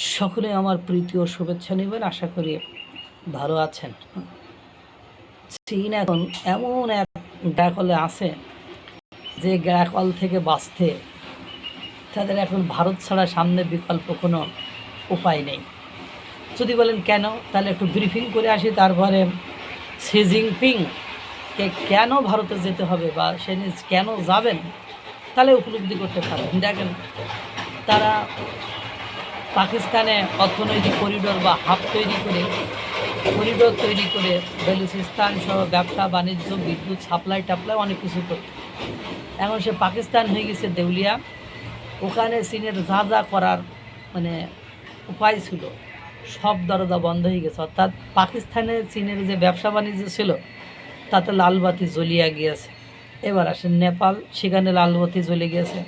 সকলে আমার প্রীতি ও শুভেচ্ছা নেবেন। আশা করি ভালো আছেন। চীন এখন এমন এক গ্যাকলে আছে যে গ্যাকল থেকে বাঁচতে তাদের এখন ভারত ছাড়া সামনে বিকল্প কোনো উপায় নেই। যদি বলেন কেন, তাহলে একটু ব্রিফিং করে আসি, তারপরে শি জিনপিংকে কেন ভারতে যেতে হবে বা সে কেন যাবেন তাহলে উপলব্ধি করতে পারবেন। দেখেন, তারা পাকিস্তানে অর্থনৈতিক করিডোর বা হাব তৈরি করে বেলুচিস্তান সহ ব্যবসা বাণিজ্য, বিদ্যুৎ সাপ্লাই টাপ্লাই অনেক কিছু করত। এখন সে পাকিস্তান হয়ে গেছে দেউলিয়া। ওখানে চীনের যা যা করার মানে উপায় ছিল সব দরজা বন্ধ হয়ে গেছে। অর্থাৎ পাকিস্তানে চীনের যে ব্যবসা বাণিজ্য ছিল তাতে লালবাতি জ্বলিয়া গিয়েছে। এবার আসে নেপাল, সেখানে লালবাতি জ্বলে গিয়েছে।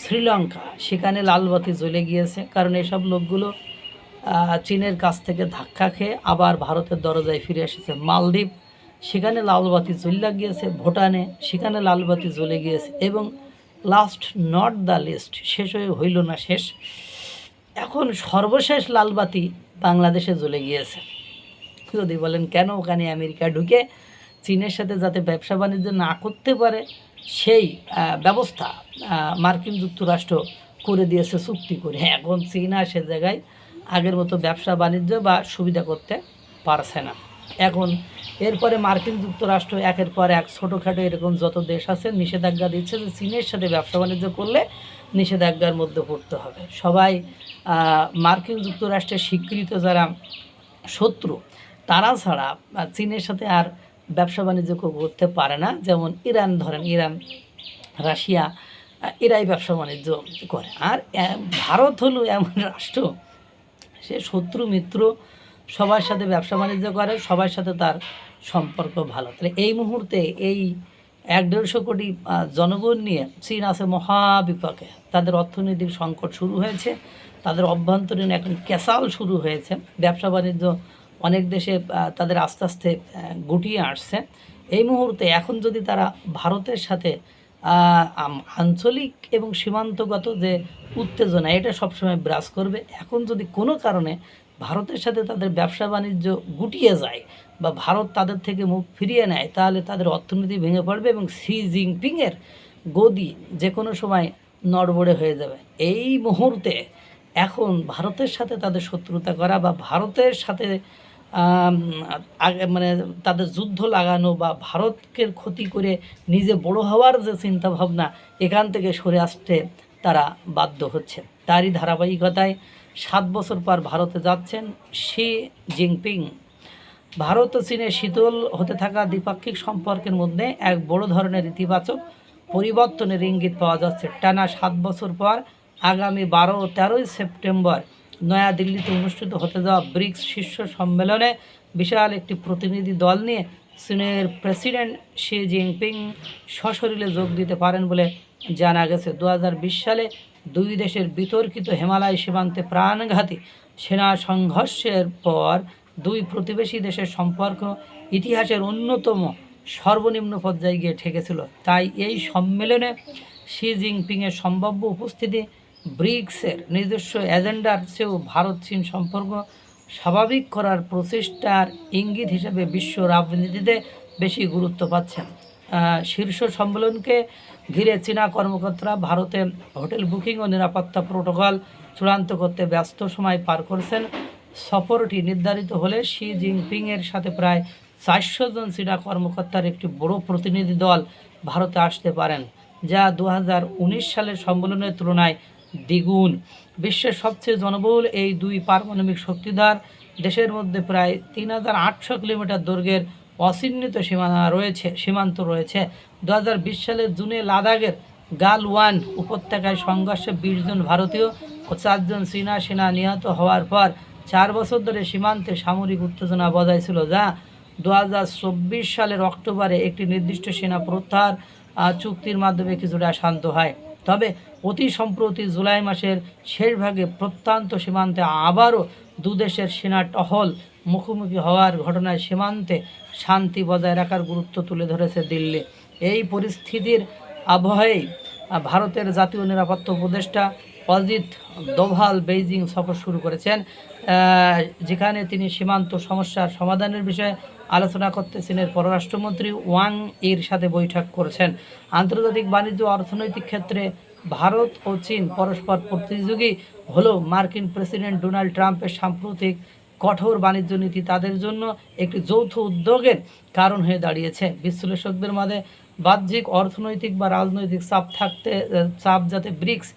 শ্রীলঙ্কা, সেখানে লালবাতি জ্বলে গিয়েছে, কারণ এসব লোকগুলো চীনের কাছ থেকে ধাক্কা খেয়ে আবার ভারতের দরজায় ফিরে এসেছে। মালদ্বীপ, সেখানে লালবাতি জ্বলে গিয়েছে। ভুটানে, সেখানে লালবাতি জ্বলে গিয়েছে। এবং লাস্ট নট দ্য লিস্ট, শেষ হইল না শেষ, এখন সর্বশেষ লালবাতি বাংলাদেশে জ্বলে গিয়েছে। যদি বলেন কেন, ওখানে আমেরিকা ঢুকে চীনের সাথে যাতে ব্যবসা বাণিজ্য না করতে পারে সেই ব্যবস্থা মার্কিন যুক্তরাষ্ট্র করে দিয়েছে চুক্তি করে। এখন চীন আর সে জায়গায় আগের মতো ব্যবসা বাণিজ্য বা সুবিধা করতে পারছে না। এখন এরপরে মার্কিন যুক্তরাষ্ট্র একের পর এক ছোটোখাটো এরকম যত দেশ আছে নিষেধাজ্ঞা দিচ্ছে যে চীনের সাথে ব্যবসা বাণিজ্য করলে নিষেধাজ্ঞার মধ্যে পড়তে হবে। সবাই মার্কিন যুক্তরাষ্ট্রের স্বীকৃত যারা শত্রু তারা ছাড়া চীনের সাথে আর ব্যবসা বাণিজ্য করতে পারে না। যেমন ইরান, ধরেন ইরান, রাশিয়া, এরাই ব্যবসা বাণিজ্য করে। আর ভারত হলো এমন রাষ্ট্র, সে শত্রু মিত্র সবার সাথে ব্যবসা বাণিজ্য করে, সবার সাথে তার সম্পর্ক ভালো। তাহলে এই মুহূর্তে এই 1-150 কোটি জনগণ নিয়ে চীন আছে মহাবিপাকে। তাদের অর্থনৈতিক সংকট শুরু হয়েছে, তাদের অভ্যন্তরীণ এখন ক্যাসাল শুরু হয়েছে। ব্যবসা বাণিজ্য অনেক দেশে তাদের আস্তে আস্তে গুটিয়ে আসছে। এই মুহূর্তে এখন যদি তারা ভারতের সাথে আঞ্চলিক এবং সীমান্তগত যে উত্তেজনা এটা সবসময় বিরাজ করবে। এখন যদি কোনো কারণে ভারতের সাথে তাদের ব্যবসা বাণিজ্য গুটিয়ে যায় বা ভারত তাদের থেকে মুখ ফিরিয়ে নেয়, তাহলে তাদের অর্থনীতি ভেঙে পড়বে এবং শি জিনপিংয়ের গদি যে কোনো সময় নড়বড়ে হয়ে যাবে। এই মুহূর্তে এখন ভারতের সাথে তাদের শত্রুতা করা বা ভারতের সাথে আগে মানে তাদের যুদ্ধ লাগানো বা ভারতকে ক্ষতি করে নিজে বড় হওয়ার যে চিন্তাভাবনা, এখান থেকে সরে আসতে তারা বাধ্য হচ্ছে। তারই ধারাবাহিকতায় 7 বছর পর ভারতে যাচ্ছেন শি জিনপিং। ভারত ও চীনের শীতল হতে থাকা দ্বিপাক্ষিক সম্পর্কের মধ্যে এক বড় ধরনের ইতিবাচক পরিবর্তনের ইঙ্গিত পাওয়া যাচ্ছে। টানা 7 বছর পর আগামী 12 ও 13 সেপ্টেম্বর নয়াদিল্লিতে অনুষ্ঠিত হতে যাওয়া ব্রিক্স শীর্ষ সম্মেলনে বিশাল একটি প্রতিনিধি দল নিয়ে চীনের প্রেসিডেন্ট শি জিনপিং সশরীরে যোগ দিতে পারেন বলে জানা গেছে। 2020 সালে দুই দেশের বিতর্কিত হিমালয় সীমান্তে প্রাণঘাতী সেনা সংঘর্ষের পর দুই প্রতিবেশী দেশের সম্পর্ক ইতিহাসের অন্যতম সর্বনিম্ন পর্যায়ে গিয়ে ঠেকেছিল। তাই এই সম্মেলনে শি জিনপিংয়ের সম্ভাব্য উপস্থিতি ব্রিক্সের নিজস্ব এজেন্ডার চেয়েও ভারত চীন সম্পর্ক স্বাভাবিক করার প্রচেষ্টার ইঙ্গিত হিসেবে বিশ্ব রাজনীতিতে বেশি গুরুত্ব পাচ্ছেন। শীর্ষ সম্মেলনকে ঘিরে চীনা কর্মকর্তারা ভারতে হোটেল বুকিং ও নিরাপত্তা প্রোটোকল চূড়ান্ত করতে ব্যস্ত সময় পার করছেন। সফরটি নির্ধারিত হলে শি জিনপিংয়ের সাথে প্রায় 400 জন চীনা কর্মকর্তার একটি বড় প্রতিনিধি দল ভারতে আসতে পারেন, যা 2019 সালের সম্মেলনের তুলনায় দ্বিগুণ। বিশ্বের সবচেয়ে জনবহুল এই দুই পারমাণবিক শক্তিধর দেশের মধ্যে প্রায় 3800 কিলোমিটার দৈর্ঘ্যের অচিহ্নিত সীমান্ত রয়েছে। 2020 সালের জুনে লাদাখের গালওয়ান উপত্যকায় সংঘর্ষে 20 জন ভারতীয় ও 4 জন চীনা সেনা নিহত হওয়ার পর 4 বছর ধরে সীমান্তে সামরিক উত্তেজনা বজায় ছিল, যা 2024 সালের অক্টোবরে একটি নির্দিষ্ট সেনা প্রত্যাহার চুক্তির মাধ্যমে কিছুটা শান্ত হয়। তবে অতি সম্প্রতি জুলাই মাসের শেষ ভাগে প্রত্যন্ত সীমান্তে আবারও দুদেশের সেনা টহল মুখোমুখি হওয়ার ঘটনায় সীমান্তে শান্তি বজায় রাখার গুরুত্ব তুলে ধরেছে দিল্লি। এই পরিস্থিতির আবহেই ভারতের জাতীয় নিরাপত্তা উপদেষ্টা অজিত দোভাল বেইজিং সফর শুরু করেছেন, যেখানে তিনি সীমান্ত সমস্যার সমাধানের বিষয়ে আলোচনা করতে চীনের পররাষ্ট্রমন্ত্রী ওয়াং ইর সাথে বৈঠক করেছেন। আন্তর্জাতিক বাণিজ্য অর্থনৈতিক ক্ষেত্রে ভারত ও চীন পরস্পর প্রতিযোগী হলেও মার্কিন প্রেসিডেন্ট ডোনাল্ড ট্রাম্পের সাম্প্রতিক কঠোর বাণিজ্য নীতি তাদের জন্য একটি যৌথ উদ্যোগের কারণ হয়ে দাঁড়িয়েছে। বিশ্লেষকদের মধ্যে বাহ্যিক অর্থনৈতিক বা রাজনৈতিক চাপ যাতে ব্রিক্স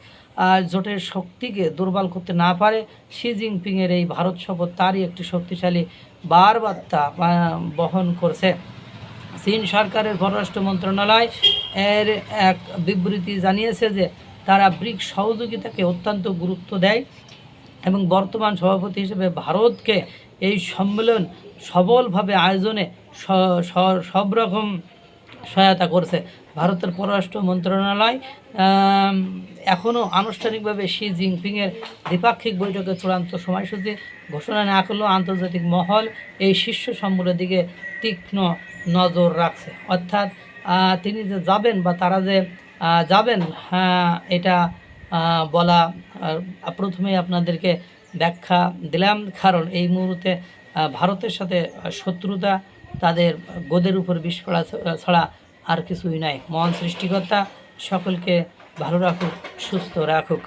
জোটের শক্তিকে দুর্বল করতে না পারে, শি জিনপিংয়ের এই ভারত সফর তারই একটি শক্তিশালী বার্তা বহন করছে। চীন সরকারের পররাষ্ট্র মন্ত্রণালয় এর এক বিবৃতি জানিয়েছে যে তারা ব্রিক্স সহযোগিতাকে অত্যন্ত গুরুত্ব দেয় এবং বর্তমান সভাপতি হিসেবে ভারতকে এই সম্মেলন সফলভাবে আয়োজনে সব রকম সহায়তা করছে। ভারতের পররাষ্ট্র মন্ত্রণালয় এখনও আনুষ্ঠানিকভাবে শি জিনপিংয়ের দ্বিপাক্ষিক বৈঠকের চূড়ান্ত সময়সূচি ঘোষণা না করলেও আন্তর্জাতিক মহল এই শীর্ষ সম্মেলনের দিকে তীক্ষ্ণ নজর রাখছে। অর্থাৎ তিনি যে যাবেন বা তারা যে যাবেন, এটা বলা প্রথমেই আপনাদেরকে ব্যাখ্যা দিলাম, কারণ এই মুহূর্তে ভারতের সাথে শত্রুতা তাদের গোদের উপর বিষ পড়া ছাড়া আর কিছুই নাই। মহান সৃষ্টিকর্তা সকলকে ভালো রাখুক, সুস্থ রাখুক।